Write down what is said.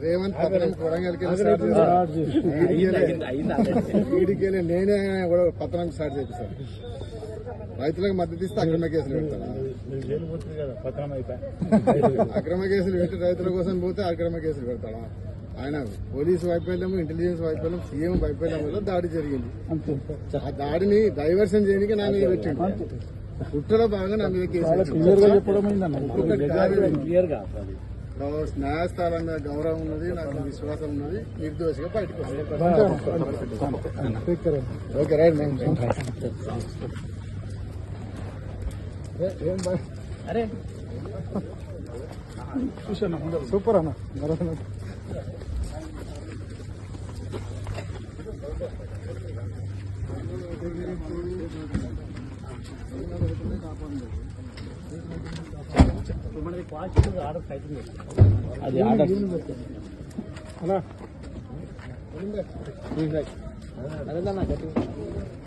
రేవంత్ పత్రం కొడంగల్కి వీడికెళ్ళి నేనే కూడా పత్రం స్టార్ట్ చేపిస్తాను. రైతులకు మద్దతు ఇస్తే అక్రమ కేసులు పెడతాను. అక్రమ కేసులు పెట్టి రైతుల కోసం పోతే అక్రమ కేసులు పెడతాడా? ఆయన పోలీసు వైఫల్యం, ఇంటెలిజెన్స్ వైఫల్యం, సీఎం వైఫల్యం వల్ల దాడి జరిగింది. ఆ దాడిని డైవర్షన్ చేయడానికి నా మీద పెట్టిండు. కుట్రలో భాగంగా నా మీద కేసు న్యాయస్థానం మీద గౌరవం ఉన్నది, నాకు విశ్వాసం ఉన్నది. నిర్దోషిగా బయటకు వస్తాను. Okay right. అరే చూసాను సూపర్ అన్న. మనకి క్వాలిటీ ఆర్డర్ అవుతుంది. అది ఆర్డర్ అలా అదే